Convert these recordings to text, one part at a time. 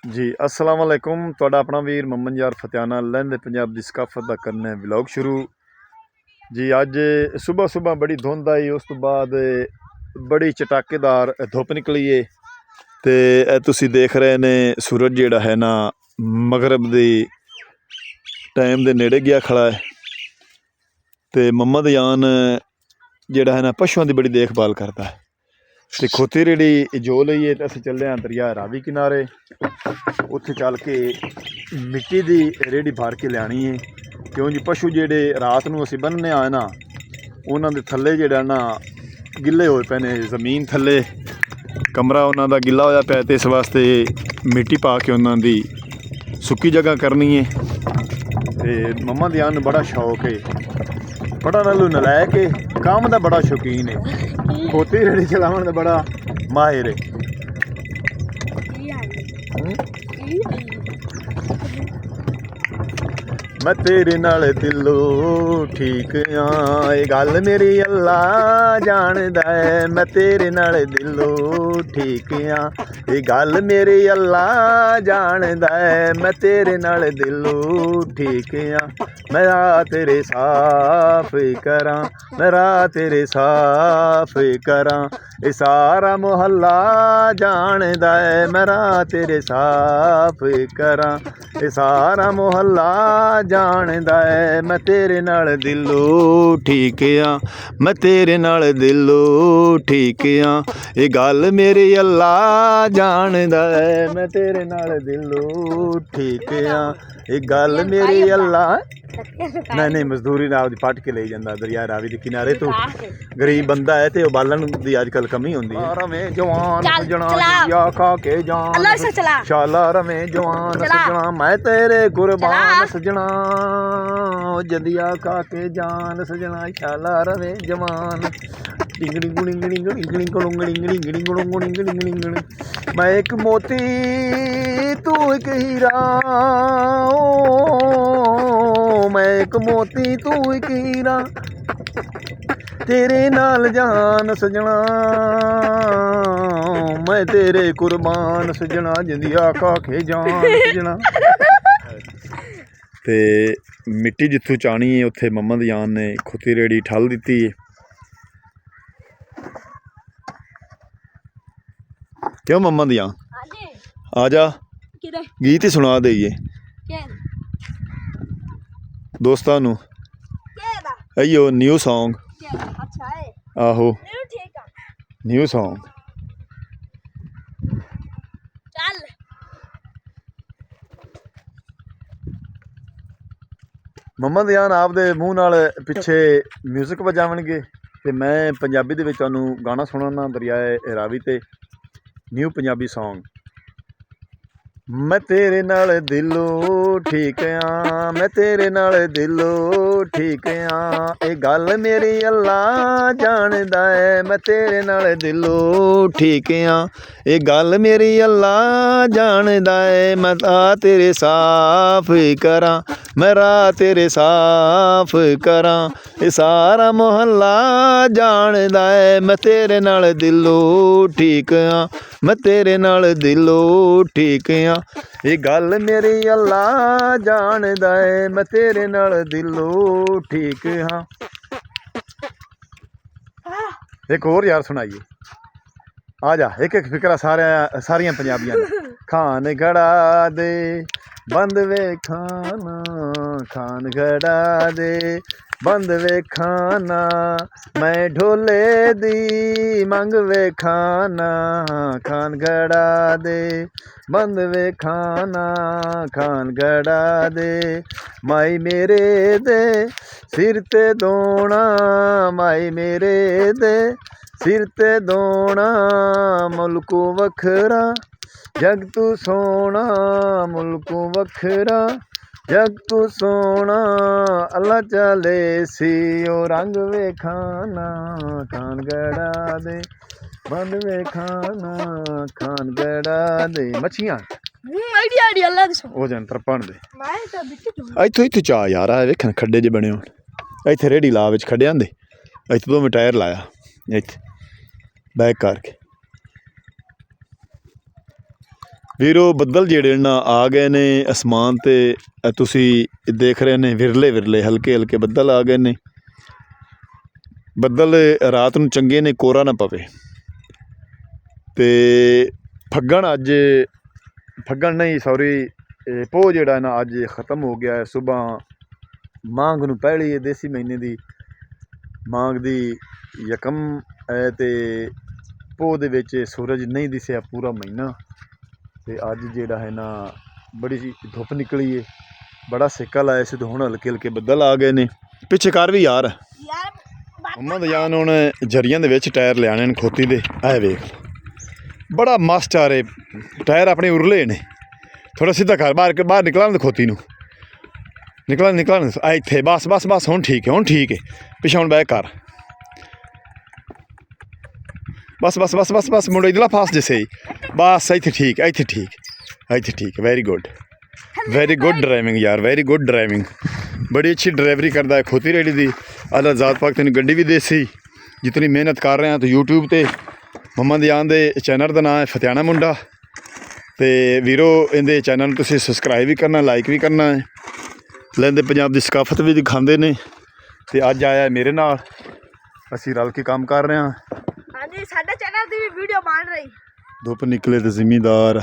जी अस्सलाम वालेकुम। ਤੁਹਾਡਾ ਆਪਣਾ ਵੀਰ ਮੁਹੰਮਦ ਯਾਰ ਫਤਿਆਨਾ ਲਹਿੰਦੇ ਪੰਜਾਬ ਦੀ ਸਕਾਫਤ ਦਾ ਕਰਨਾ ਹੈ ਵਲੌਗ ਸ਼ੁਰੂ ਜੀ। ਅੱਜ ਸਵੇਰ ਬੜੀ ਧੁੰਦ ਆਈ, ਉਸ ਤੋਂ ਬਾਅਦ ਬੜੀ ਚਟਾਕੇਦਾਰ ਧੁੱਪ ਨਿਕਲੀ ਏ ਤੇ ਇਹ ਤੁਸੀਂ ਦੇਖ ਰਹੇ ਨੇ ਸੂਰਜ ਜਿਹੜਾ ਹੈ ਨਾ ਮਗਰਬ ਦੀ ਟਾਈਮ ਦੇ ਨੇੜੇ ਗਿਆ ਖੜਾ ਹੈ ਤੇ ਮੁਹੰਮਦ ਯਾਨ ਜਿਹੜਾ ਹੈ ਨਾ ਪਸ਼ੂਆਂ ਦੀ ਬੜੀ ਦੇਖਭਾਲ ਕਰਦਾ ਹੈ ਤੇ ਖੋਤੀ ਰੇੜੀ ਜੋ ਲਈਏ ਤੇ ਅਸੀਂ ਚੱਲੇ ਹਾਂ ਦਰਿਆ ਰਾਵੀ ਕਿਨਾਰੇ। ਉੱਥੇ ਚੱਲ ਕੇ ਮਿੱਟੀ ਦੀ ਰੇੜੀ ਭਰ ਕੇ ਲਿਆਣੀ ਹੈ ਕਿਉਂ ਜੀ ਪਸ਼ੂ ਜਿਹੜੇ ਰਾਤ ਨੂੰ ਅਸੀਂ ਬੰਨ੍ਹਨੇ ਆ ਨਾ ਉਹਨਾਂ ਦੇ ਥੱਲੇ ਜਿਹੜਾ ਨਾ ਗਿੱਲੇ ਹੋਏ ਪਏ ਨੇ, ਜ਼ਮੀਨ ਥੱਲੇ ਕਮਰਾ ਉਹਨਾਂ ਦਾ ਗਿੱਲਾ ਹੋਇਆ ਪਿਆ ਤੇ ਇਸ ਵਾਸਤੇ ਮਿੱਟੀ ਪਾ ਕੇ ਉਹਨਾਂ ਦੀ ਸੁੱਕੀ ਜਗ੍ਹਾ ਕਰਨੀ ਹੈ। ਤੇ ਮੁਹੰਮਦ ਯਾਨ ਨੂੰ ਬੜਾ ਸ਼ੌਕ ਹੈ, ਬੜਾ ਨਾਲੋਂ ਨਲਾਇਕ ਹੈ, ਕੰਮ ਦਾ ਬੜਾ ਸ਼ੌਕੀਨ ਹੈ, ਖੋਤੀ ਰੇੜੀ ਚਲਾਉਣ ਦਾ ਬੜਾ ਮਾਹਿਰ ਹੈ। मैं तेरे नाल दिलों ठीक हाँ, ये गल मेरी अल्लाह जानदा है। मैं तेरे नाल दिलों ठीक हाँ, ये गल मेरी अल्लाह जानदा है। मैं तेरे नाल दिलों ठीक हाँ, मैं राह तेरे साफ करा, मैं राह तेरे साफ करा, ये सारा मोहल्ला जानदा है। मैं राह तेरे साफ करा, ये सारा मोहल्ला जानदा है। मैं तेरे नाल दिलों ठीक हाँ, मैं तेरे नाल दिलों ठीक हाँ, ये गल मेरी अल्लाह जानदा है। मैं तेरे नाल दिलों ठीक हाँ, ये गल मेरी अल्लाह नहीं मजदूरी ना आपकी पट के ले जाता दरिया रावी के किनारे। तो गरीब बंदा है तो बालन की अजकल कमी होंदी है। रवे जवान सजना जिया खा के जान, शाला रवे जवान सजना मैं तेरे कुर्बान सजना, जदिया खा के जान सजना शाला रवे जवान। मैं एक मोती तू एक हीरा, मैं एक मोती तू एक हीरा, तेरे नाल जान सजना मैं तेरे कुर्बान सजना, जिंदिया खा के जान सजना। ते मिट्टी जिथों चाणी है उत्थे मुहम्मद यान ने खुती रेड़ी ठल दी है। क्यों मुहम्मद यान आ जा गीत ही सुना देइए दोस्तां नू। अयो न्यू सॉन्ग आहो न्यू सॉन्ग ਮੁਹੰਮਦ ਯਾਨ ਆਪਦੇ ਮੂੰਹ ਨਾਲ ਪਿੱਛੇ ਮਿਊਜ਼ਿਕ ਵਜਾਵਣਗੇ ਤੇ ਮੈਂ ਪੰਜਾਬੀ ਦੇ ਵਿੱਚ ਤੁਹਾਨੂੰ ਗਾਣਾ ਸੁਣਾਉਣਾ ਦਰਿਆਏ ਰਾਵੀ ਤੇ ਨਿਊ ਪੰਜਾਬੀ ਸੌਂਗ। मैं तेरे नाल दिलों ठीक हाँ, मैं तेरे नाल दिलों ठीक हाँ, ये गल मेरी अल्लाह जानदा है। मैं तेरे नाल दिलों ठीक हाँ, ये गल मेरी अल्लाह जानदा है। मैं राह तेरे साफ करा, मैं राह तेरे साफ करा, ये सारा मोहल्ला जानदा है। मैं तेरे नाल दिलों ठीक हाँ, मैं तेरे नाल दिलों ठीक हाँ, ये गल मेरी अल्लाह जानदा है। मैं तेरे नाल दिलों ठीक हाँ। एक और यार सुनाइए आ जा, एक एक फिक्रा सारियां पंजाबियां खान गड़ा दे बंद वे खाना, खान गड़ा दे बंद वे खाना, मैं ढोले दी मंग वे खाना, खान गड़ा दे बंद वे खाना, खान गड़ा दे माई मेरे दे सिर ते दोना, माई मेरे दे सिर ते दोना, मुल्को वखरा जग तू सोना, मुल्को वखरा जग तू सोना, अल्लाह चले सी ओ रंग वे खाना, खान गड़ा दे बंद वे खाना, खान गड़ा दे मच्छियां हो जान तरपण दे इत्थों इत्थों चा यार आ वेखन खड्डे जे बने होण इत्थे रेड़ी ला विच खड्डियां दे इत्थे 2 टायर लाया इत्थे बैक करके ਵੀਰੋ ਬੱਦਲ ਜਿਹੜੇ ਨਾ ਆ ਗਏ ਨੇ ਅਸਮਾਨ ਤੇ, ਤੁਸੀਂ ਦੇਖ ਰਹੇ ਨੇ ਵਿਰਲੇ ਵਿਰਲੇ ਹਲਕੇ ਹਲਕੇ ਬੱਦਲ ਆ ਗਏ ਨੇ। ਬੱਦਲ ਰਾਤ ਨੂੰ ਚੰਗੇ ਨੇ, ਕੋਰਾ ਨਾ ਪਵੇ। ਤੇ ਫੱਗਣ ਨਹੀਂ ਸੌਰੀ ਪੋਹ ਜਿਹੜਾ ਨਾ ਅੱਜ ਖ਼ਤਮ ਹੋ ਗਿਆ ਹੈ। ਸੁਬਾਹ ਮਾਂਘ ਨੂੰ ਪਹਿਲੀ ਦੇਸੀ ਮਹੀਨੇ ਦੀ ਮਾਂਘ ਦੀ ਯਕਮ ਹੈ ਤੇ ਪੋਹ ਦੇ ਵਿੱਚ ਸੂਰਜ ਨਹੀਂ ਦਿਸਿਆ ਪੂਰਾ ਮਹੀਨਾ। ਤੇ ਅੱਜ ਜਿਹੜਾ ਹੈ ਨਾ ਬੜੀ ਧੁੱਪ ਨਿਕਲੀ ਹੈ, ਬੜਾ ਸੇਕਾ ਲਾਇਆ ਸੀ ਤੇ ਹੁਣ ਹਲਕੇ ਹਲਕੇ ਬੱਦਲ ਆ ਗਏ ਨੇ। ਪਿੱਛੇ ਕਰ ਵੀ ਯਾਰ ਮੁਹੰਮਦ ਜਾਨ ਹੁਣ ਜਰੀਆਂ ਦੇ ਵਿੱਚ ਟਾਇਰ ਲਿਆਣੇ ਨੇ ਖੋਤੀ ਦੇ। ਐ ਵੇਖ ਬੜਾ ਮਸਤ ਆ ਰਹੇ ਟਾਇਰ ਆਪਣੇ ਉਰਲੇ ਨੇ। ਥੋੜਾ ਸਿੱਧਾ ਕਰ, ਬਾਹਰ ਨਿਕਲਣ ਦੇ ਖੋਤੀ ਨੂੰ, ਨਿਕਲਣ ਇੱਥੇ ਬਸ ਹੁਣ ਠੀਕ ਹੈ, ਪਿੱਛੇ ਹੁਣ ਬੈਕ ਕਰ। ਬਸ ਮੁੰਡੇ ਇਧਰਲਾ ਫਾਸ ਜਸੇ ਬਸ ਇੱਥੇ ਠੀਕ। ਵੈਰੀ ਗੁੱਡ ਡਰਾਈਵਿੰਗ ਯਾਰ, ਵੈਰੀ ਗੁੱਡ ਡਰਾਈਵਿੰਗ। बड़ी अच्छी ड्राइवरी करता है खोती रेडी दी। अल्लाह ज़ात पाक तेन गड्डी भी देसी। जितनी मेहनत कर रहे हैं तो यूट्यूब ते मुहम्मद जान दे चैनल का नाम है फतियाना मुंडा। तो वीरो इनके चैनल तुसीं सबसक्राइब भी करना, लाइक भी करना है। लैंदे पंजाब की सकाफत भी दिखाते हैं। तो अज आया मेरे नाल, असीं रल के काम कर रहे हैं। हाँ जी, साडे चैनल की भी वीडियो बन रही। धुप निकले तो जिमीदार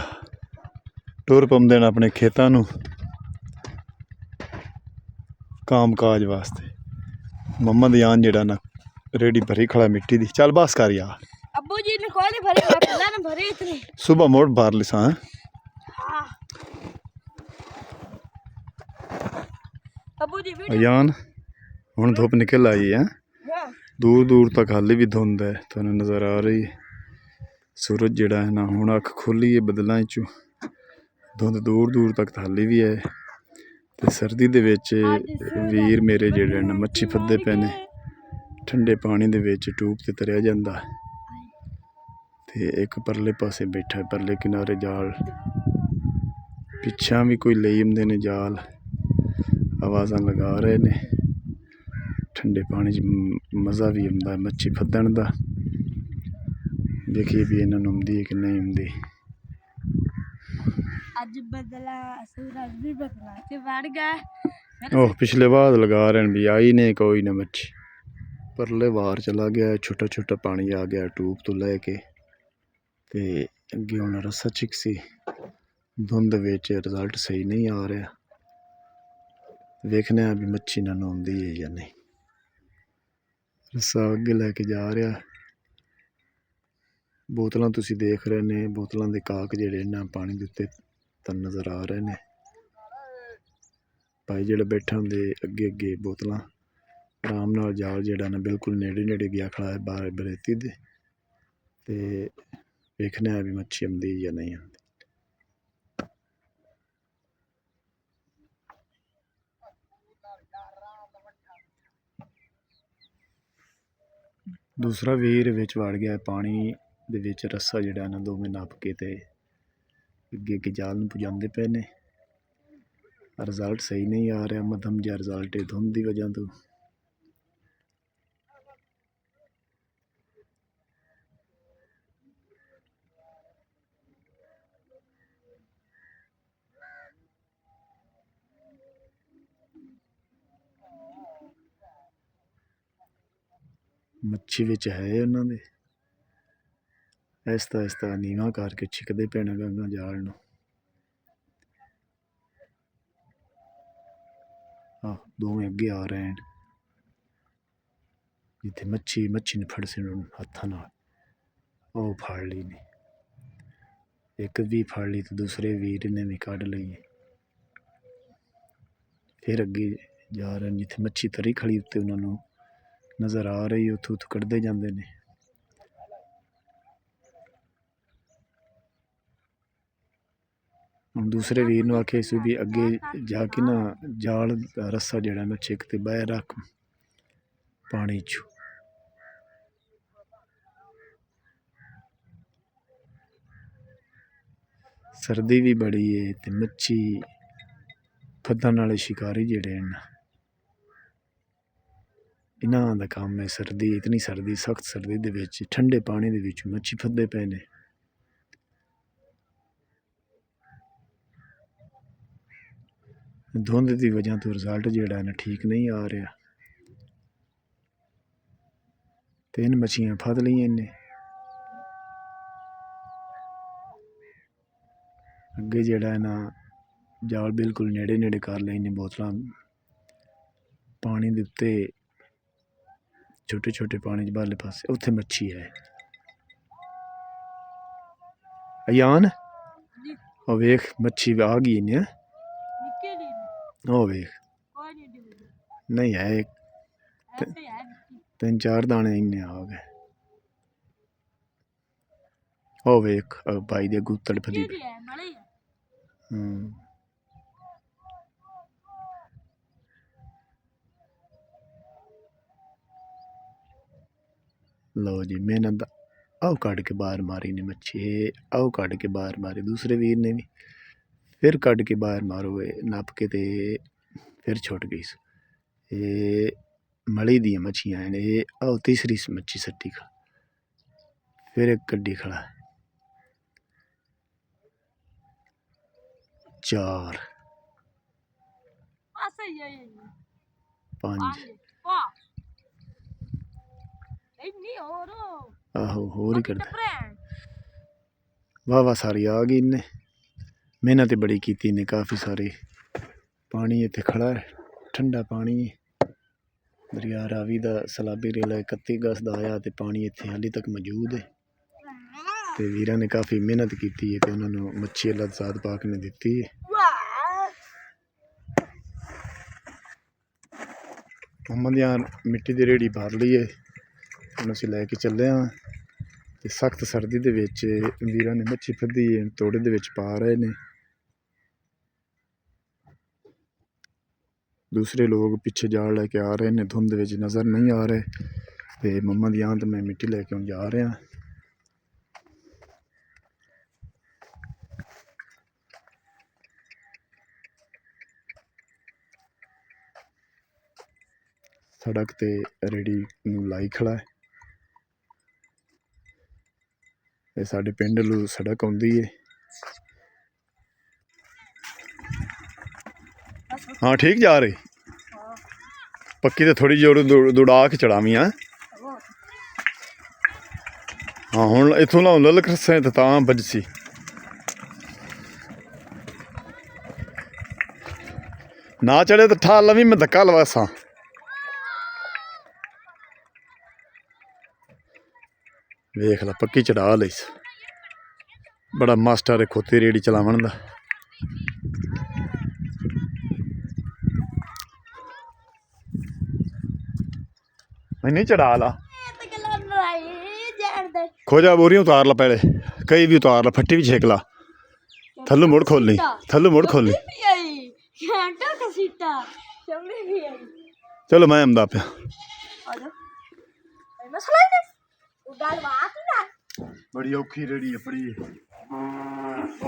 टुर पाउंदे ने अपने खेतां नूं काम काज वास्ते। मुहम्मद यान जेड़ा ना रेडी भरी खड़ा मिट्टी दी। चल बस कर यार। अब्बू जी ने खोली भरी, मैं ने भरी इतनी। सुबह मोड़ बाहर लिसा है। हां अब्बू जी वीडियो यान हुण धुप निकल आई है। दूर दूर तक हाले भी धुंध है, तुहानूं नज़र आ रही है। सूरज जेड़ा है ना हुण अख खोली है बदलां चों, धुंध दूर दूर तक हाले भी है। ते सर्दी दे विच वीर मेरे जेड़े ने मच्छी फद्दे पे ने, ठंडे पानी दे विच टूब ते तरिया जांदा। ते एक परले पासे बैठा, परले किनारे जाल, पिछां भी कोई लेई आंदे ने जाल, आवाज़ां लगा रहे ने। ठंडे पानी च मज़ा भी आंदा मच्छी फद्दण दा। देखिए भी इन्हां नूं आंदी है कि नहीं आंदी। आज बदला सूरज भी बदला के बढ़ गया। ओह पिछले बाद लगा रहे हैं भी आई ने कोई ना मच्छी। परले बार चला गया, छोटा छोटा पानी आ गया ट्यूब तो लैके। ते अगे हुण रस्सा चिकसी धुंध विच रिजल्ट सही नहीं आ रहा। वेखने भी मच्छी ना आउंदी है या नहीं। रस्सा अगे लैके जा रहा। बोतलां तुसीं देख रहे ने, बोतलां दे काक जिहड़े ना पानी दे उत्ते नज़र आ रहे ने। भाई जिहड़ा बैठा उहदे अगे अगे बोतलां आराम नाल जाल जिहड़ा ना बिल्कुल नेड़े नेड़े गया खड़ा है बाहर बरेती दे। ते वेखने भी मच्छी आंदी या नहीं आंदी। दूसरा वीर विच वड़ गया पानी दे विच। रस्सा जिहड़ा ना दोवें नप के ते अगे अगे जाल नूं पुजांदे पे ने। रिजल्ट सही नहीं आ रहा, मध्यम जिहा रिजल्ट है धुंध की वजह तो। मच्छी विच है उन्हां दे ऐसता ऐसता नीवा करके छिकदे पे ने गंगा जाल नूं। दोवें अगे आ रहे हैं। जिथे मच्छी ने फड़ सी हत्थां नाल ओह फड़ ली ने। एक भी फड़ ली तो दूसरे वीर ने भी कढ़ ली। फिर अगे जा रहे हैं जिथे मच्छी तरी खड़ी उत्ते उन्होंने नज़र आ रही, उथों उथों कढ़दे जांदे ने। हम दूसरे वीर नूं आखे इस भी अगे जाके ना जाल रस्सा जिहड़ा ना छिक ते बह रख पानी चो। सर्दी भी बड़ी है ते मच्छी फद्दण वाले शिकारी जिहड़े न इन्हां दा काम है। सर्दी इतनी सर्दी सख्त सर्दी दे विच ठंडे पानी दे विच मच्छी फद्दे पे ने। ਧੁੰਦ ਦੀ ਵਜ੍ਹਾ ਤੋਂ ਰਿਜ਼ਲਟ ਜਿਹੜਾ ਹੈ ਨਾ ਠੀਕ ਨਹੀਂ ਆ ਰਿਹਾ। 3 ਮੱਛੀਆਂ ਫੜ ਲਈਆਂ ਇਹਨੇ। ਅੱਗੇ ਜਿਹੜਾ ਹੈ ਨਾ ਜਾਲ ਬਿਲਕੁਲ ਨੇੜੇ ਨੇੜੇ ਕਰ ਲਈ ਨੇ। ਬੋਤਲਾਂ ਪਾਣੀ ਦੇ ਉੱਤੇ ਛੋਟੇ ਛੋਟੇ ਪਾਣੀ 'ਚ ਬਾਹਰਲੇ ਪਾਸੇ ਉੱਥੇ ਮੱਛੀ ਹੈ। ਅਯਾਨ ਉਹ ਵੇਖ ਮੱਛੀ ਆ ਗਈ ਨੇ। ਉਹ ਵੇਖ ਨਹੀਂ ਹੈ 3-4 ਦਾਣੇ ਇੰਨੇ ਆ ਗਏ। ਉਹ ਵੇਖ ਭਾਈ ਦੇ ਅੱਗੋਂ ਤੜਫਦੀ ਪਈ। ਲਓ ਜੀ ਮਿਹਨਤ ਆਓ ਕੱਢ ਕੇ ਬਾਹਰ ਮਾਰੀ ਨੇ ਮੱਛੀ। ਆਓ ਕੱਢ ਕੇ ਬਾਹਰ ਮਾਰੀ। ਦੂਸਰੇ ਵੀਰ ਨੇ ਵੀ ਫਿਰ ਕੱਢ ਕੇ ਬਾਹਰ ਮਾਰੋਗੇ ਨੱਪ ਕੇ ਤੇ ਫਿਰ ਛੁੱਟ ਗਈ। ਇਹ ਮਲੀ ਦੀਆਂ ਮੱਛੀਆਂ ਨੇ। ਇਹ ਆਓ ਤੀਸਰੀ ਮੱਛੀ ਸੱਟੀ ਖੜਾ। ਫਿਰ ਇੱਕ ਕੱਢੀ ਖੜਾ। 4 5 ਆਹੋ ਹੋਰ ਹੀ ਕਰਦਾ। ਵਾਹ ਸਾਰੀ ਆ ਗਈ ਇਹਨੇ। ਮਿਹਨਤ ਬੜੀ ਕੀਤੀ ਨੇ ਕਾਫੀ ਸਾਰੇ। ਪਾਣੀ ਇੱਥੇ ਖੜਾ ਹੈ ਠੰਡਾ ਪਾਣੀ ਹੈ। ਦਰਿਆ ਰਾਵੀ ਦਾ ਸਲਾਬੀ ਰੇਲਾ 31 ਅਗਸਤ ਦਾ ਆਇਆ ਤੇ ਪਾਣੀ ਇੱਥੇ ਹਾਲੇ ਤੱਕ ਮੌਜੂਦ ਹੈ। ਤੇ ਵੀਰਾਂ ਨੇ ਕਾਫੀ ਮਿਹਨਤ ਕੀਤੀ ਹੈ ਤੇ ਉਹਨਾਂ ਨੂੰ ਮੱਛੀ ਅੱਲਾਹ ਜ਼ਾਤ ਪਾਕ ਨੇ ਦਿੱਤੀ ਹੈ। ਮੁਹੰਮਦ ਯਾਨ ਮਿੱਟੀ ਦੀ ਰੇਹੜੀ ਭਰ ਲਈ ਹੈ। ਹੁਣ ਅਸੀਂ ਲੈ ਕੇ ਚੱਲੇ ਹਾਂ ਤੇ ਸਖਤ ਸਰਦੀ ਦੇ ਵਿੱਚ ਵੀਰਾਂ ਨੇ ਮੱਛੀ ਫੱਦੀ ਤੋੜੇ ਦੇ ਵਿੱਚ ਪਾ ਰਹੇ ਨੇ। ਦੂਸਰੇ ਲੋਕ ਪਿੱਛੇ ਜਾਲ ਲੈ ਕੇ ਆ ਰਹੇ ਨੇ। ਧੁੰਦ ਵਿੱਚ ਨਜ਼ਰ ਨਹੀਂ ਆ ਰਹੇ ਤੇ ਮੁਹੰਮਦ ਯਾਨ ਤੇ ਮੈਂ ਮਿੱਟੀ ਲੈ ਕੇ ਹੁਣ ਜਾ ਰਿਹਾ। ਸੜਕ ਤੇ ਰੇੜੀ ਨੂੰ ਲਾਈ ਖੜਾ ਹੈ। ਇਹ ਸਾਡੇ ਪਿੰਡ ਨੂੰ ਸੜਕ ਆਉਂਦੀ ਹੈ। ਹਾਂ ਠੀਕ ਜਾ ਰਹੀ ਪੱਕੀ ਤੇ ਥੋੜੀ ਜਿਹੀ ਦੌੜਾ ਕੇ ਚੜਾਵੀਂ ਆ। ਹਾਂ ਹੁਣ ਇੱਥੋਂ ਨਾ ਹੁੰਦਾ ਲਕਰਸੇ ਤੇ ਤਾਂ ਵੱਜਸੀ। ਨਾ ਚੜੇ ਤਾਂ ਠਾ ਲਵੀਂ ਮੈਂ ਧੱਕਾ ਲਵਾਸਾਂ। ਵੇਖ ਲਾ ਪੱਕੀ ਚੜਾ ਲਈ। ਬੜਾ ਮਾਸਟਰ ਹੈ ਖੋਤੀ ਰੇੜੀ ਚਲਾਵਣ ਦਾ। नहीं चढ़ा ला खोजा बोरी उतार ला पहले कई भी उतार ला फट्टी भी छेक ला थल्लू मुड़ खोलनी थल्लू मुड़ खोलनी। चलो मैं आमदा पे बड़ी औखी रेड़ी है बड़ी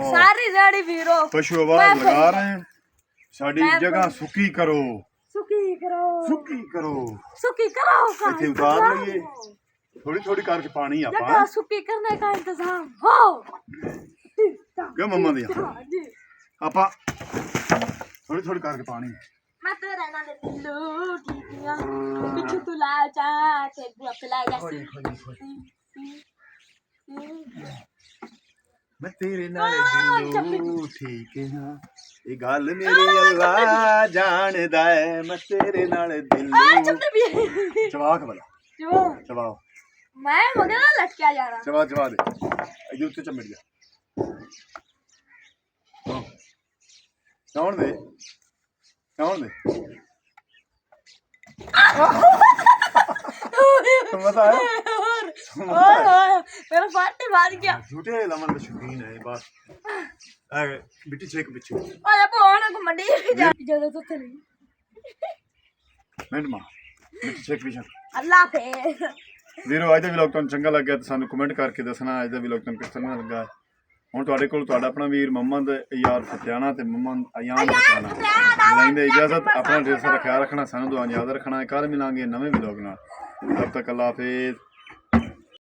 सारी रेड़ी वीरो पशु आवाज लगा रहे हैं साड़ी जगह सुकी करो सुखी करो सुकी करो सुखी करो इतने उतार लइए थोड़ी थोड़ी करके पानी आपा जगह सुखी करने का इंतजाम हो। क्यों मम्मा दिया आपा थोड़ी थोड़ी करके पानी मैं तेरे नाल दिल्लू ठीकियां पिछु तू ला चा ते ग्रुप ला जासी मैं तेरे नाल दिल्लू ठीक हां ये गल मेरी अल्लाह जानदा है मैं तेरे नाल दिल्लू जवाब भला जो जवाब मैं मगर ना लटकिया जा रहा जवाब दे ये उत्ते चमड़ जा कौन दे मजा आया मेरा पार्टी मार गया झूठे लमन का शौकीन है बस बिट्टी छेक पीछे ओए बोन को मंडी जा जदों तो नहीं मिनट मां बिट्टी छेक पीछे अल्लाह हाफिज़ ਵੀਰੋ ਅੱਜ ਦਾ ਵਲੌਗ ਤੁਹਾਨੂੰ ਚੰਗਾ ਲੱਗਿਆ ਤਾਂ ਸਾਨੂੰ ਕਮੈਂਟ ਕਰਕੇ ਦੱਸਣਾ ਅੱਜ ਦਾ ਵਲੌਗ ਤੁਹਾਨੂੰ ਕਿਸ ਤਰ੍ਹਾਂ ਲੱਗਾ। ਹੁਣ ਤੁਹਾਡੇ ਕੋਲ ਤੁਹਾਡਾ ਆਪਣਾ ਵੀਰ ਮੁਹੰਮਦ ਯਾਰ ਫਤਿਆਣਾ ਤੇ ਮੁਹੰਮਦ ਅਯਾਨ ਫਤਿਆਣਾ ਲੈਂਦੇ ਇਜਾਜ਼ਤ। ਆਪਣਾ ਢੇਰ ਸਾਰਾ ਖਿਆਲ ਰੱਖਣਾ ਸਾਨੂੰ ਦੁਆ ਯਾਦ ਰੱਖਣਾ। ਕੱਲ੍ਹ ਮਿਲਾਂਗੇ ਨਵੇਂ ਵਲੌਗ ਨਾਲ। ਤਬ ਤੱਕ ਅੱਲਾ ਹਾਫਿਜ਼।